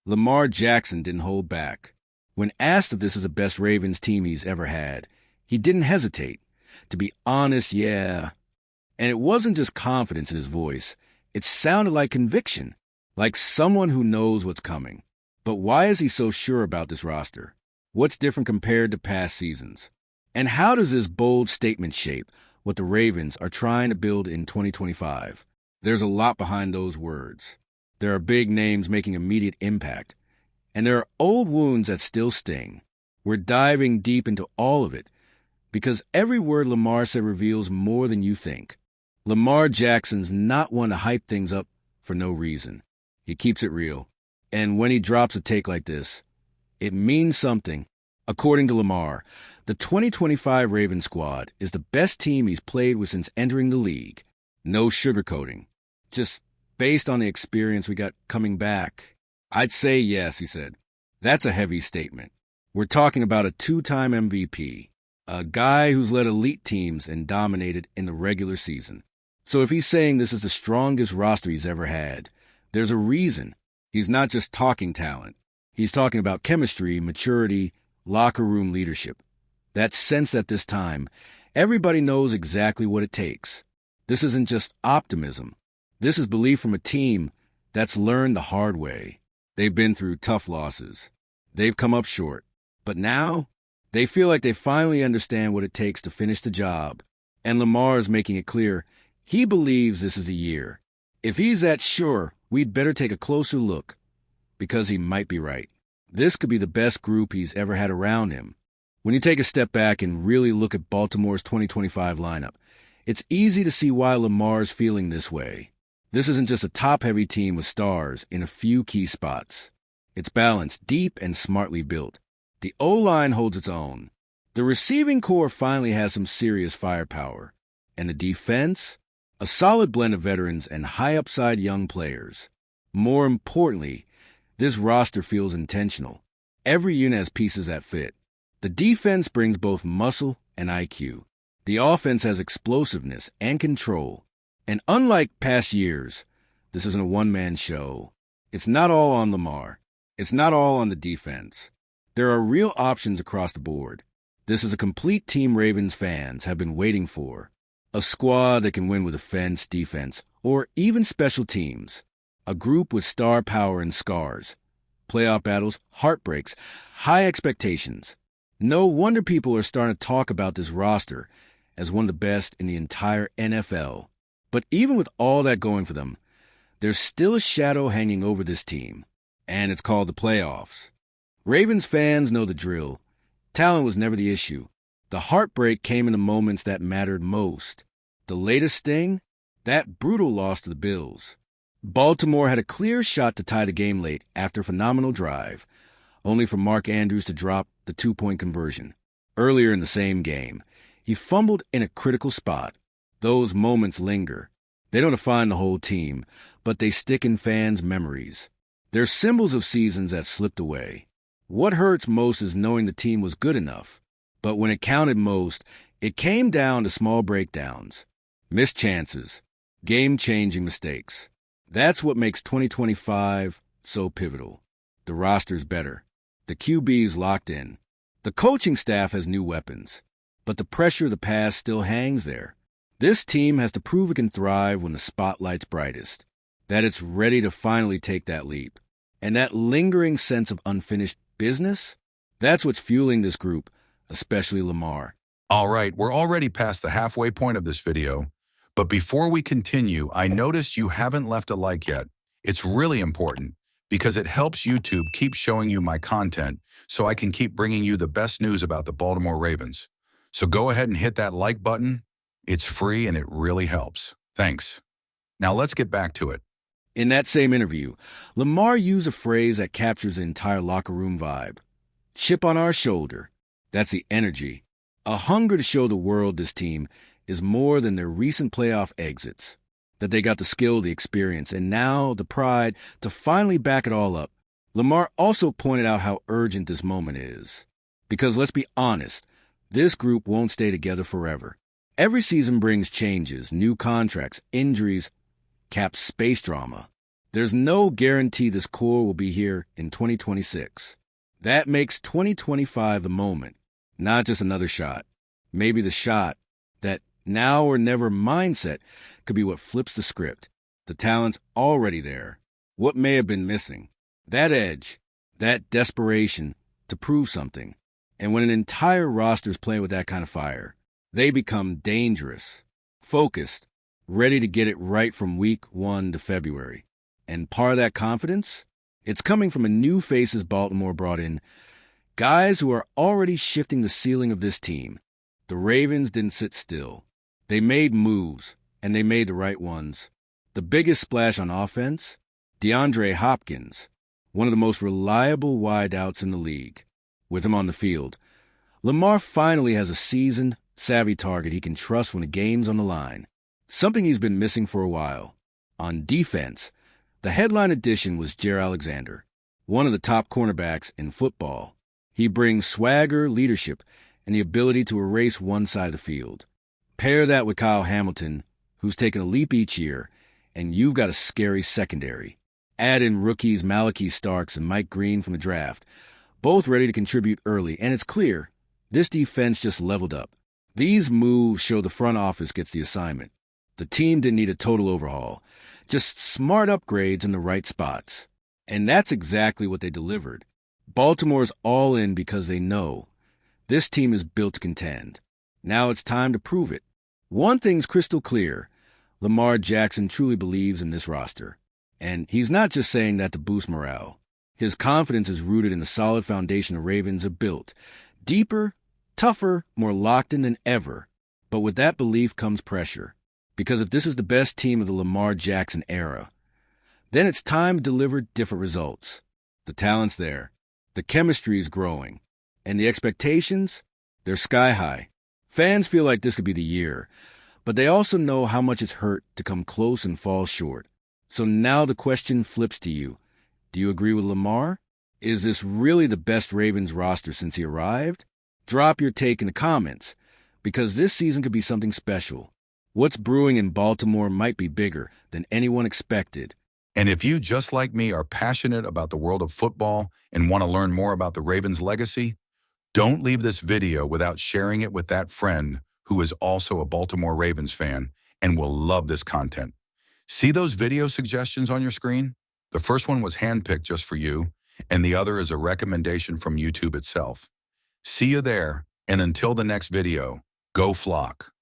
Lamar Jackson didn't hold back. When asked if this is the best Ravens team he's ever had, he didn't hesitate. To be honest, yeah. And it wasn't just confidence in his voice. It sounded like conviction, like someone who knows what's coming. But why is he so sure about this roster? What's different compared to past seasons? And how does this bold statement shape what the Ravens are trying to build in 2025? There's a lot behind those words. There are big names making immediate impact, and there are old wounds that still sting. We're diving deep into all of it, because every word Lamar said reveals more than you think. Lamar Jackson's not one to hype things up for no reason. He keeps it real. And when he drops a take like this, it means something. According to Lamar, the 2025 Ravens squad is the best team he's played with since entering the league. No sugarcoating. Just based on the experience we got coming back. I'd say yes, he said. That's a heavy statement. We're talking about a two-time MVP, a guy who's led elite teams and dominated in the regular season. So if he's saying this is the strongest roster he's ever had, there's a reason. He's not just talking talent. He's talking about chemistry, maturity, locker room leadership. That sense at this time, everybody knows exactly what it takes. This isn't just optimism. This is belief from a team that's learned the hard way. They've been through tough losses. They've come up short. But now, they feel like they finally understand what it takes to finish the job. And Lamar is making it clear he believes this is the year. If he's that sure, we'd better take a closer look, because he might be right. This could be the best group he's ever had around him. When you take a step back and really look at Baltimore's 2025 lineup, it's easy to see why Lamar's feeling this way. This isn't just a top-heavy team with stars in a few key spots. It's balanced, deep, and smartly built. The O-line holds its own. The receiving core finally has some serious firepower. And the defense? A solid blend of veterans and high-upside young players. More importantly, this roster feels intentional. Every unit has pieces that fit. The defense brings both muscle and IQ. The offense has explosiveness and control. And unlike past years, this isn't a one-man show. It's not all on Lamar. It's not all on the defense. There are real options across the board. This is a complete team Ravens fans have been waiting for. A squad that can win with offense, defense, or even special teams. A group with star power and scars. Playoff battles, heartbreaks, high expectations. No wonder people are starting to talk about this roster as one of the best in the entire NFL. But even with all that going for them, there's still a shadow hanging over this team, and it's called the playoffs. Ravens fans know the drill. Talent was never the issue. The heartbreak came in the moments that mattered most. The latest sting? That brutal loss to the Bills. Baltimore had a clear shot to tie the game late after a phenomenal drive, only for Mark Andrews to drop the two-point conversion. Earlier in the same game, he fumbled in a critical spot. Those moments linger. They don't define the whole team, but they stick in fans' memories. They're symbols of seasons that slipped away. What hurts most is knowing the team was good enough. But when it counted most, it came down to small breakdowns, missed chances, game-changing mistakes. That's what makes 2025 so pivotal. The roster's better. The QB's locked in. The coaching staff has new weapons. But the pressure of the past still hangs there. This team has to prove it can thrive when the spotlight's brightest, that it's ready to finally take that leap. And that lingering sense of unfinished business, that's what's fueling this group, especially Lamar. All right, we're already past the halfway point of this video, but before we continue, I noticed you haven't left a like yet. It's really important because it helps YouTube keep showing you my content so I can keep bringing you the best news about the Baltimore Ravens. So go ahead and hit that like button. It's free and it really helps. Thanks. Now let's get back to it. In that same interview, Lamar used a phrase that captures the entire locker room vibe. Chip on our shoulder. That's the energy. A hunger to show the world this team is more than their recent playoff exits. That they got the skill, the experience, and now the pride to finally back it all up. Lamar also pointed out how urgent this moment is. Because let's be honest, this group won't stay together forever. Every season brings changes, new contracts, injuries, cap space drama. There's no guarantee this core will be here in 2026. That makes 2025 the moment, not just another shot. Maybe the shot, that now or never mindset, could be what flips the script. The talent's already there. What may have been missing? That edge, that desperation to prove something. And when an entire roster's playing with that kind of fire, they become dangerous, focused, ready to get it right from week 1 to February. And part of that confidence? It's coming from a new faces Baltimore brought in, guys who are already shifting the ceiling of this team. The Ravens didn't sit still. They made moves, and they made the right ones. The biggest splash on offense? DeAndre Hopkins, one of the most reliable wideouts in the league. With him on the field, Lamar finally has a seasoned, savvy target he can trust when the game's on the line. Something he's been missing for a while. On defense, the headline addition was Jair Alexander, one of the top cornerbacks in football. He brings swagger, leadership, and the ability to erase one side of the field. Pair that with Kyle Hamilton, who's taken a leap each year, and you've got a scary secondary. Add in rookies Malachi Starks and Mike Green from the draft, both ready to contribute early, and it's clear this defense just leveled up. These moves show the front office gets the assignment. The team didn't need a total overhaul, just smart upgrades in the right spots. And that's exactly what they delivered. Baltimore's all in because they know this team is built to contend. Now it's time to prove it. One thing's crystal clear. Lamar Jackson truly believes in this roster. And he's not just saying that to boost morale. His confidence is rooted in the solid foundation the Ravens have built. Deeper, tougher, more locked in than ever. But with that belief comes pressure. Because if this is the best team of the Lamar Jackson era, then it's time to deliver different results. The talent's there. The chemistry is growing. And the expectations? They're sky high. Fans feel like this could be the year. But they also know how much it's hurt to come close and fall short. So now the question flips to you. Do you agree with Lamar? Is this really the best Ravens roster since he arrived? Drop your take in the comments, because this season could be something special. What's brewing in Baltimore might be bigger than anyone expected. And if you, just like me, are passionate about the world of football and want to learn more about the Ravens' legacy, don't leave this video without sharing it with that friend who is also a Baltimore Ravens fan and will love this content. See those video suggestions on your screen? The first one was handpicked just for you, and the other is a recommendation from YouTube itself. See you there, and until the next video, go Flock.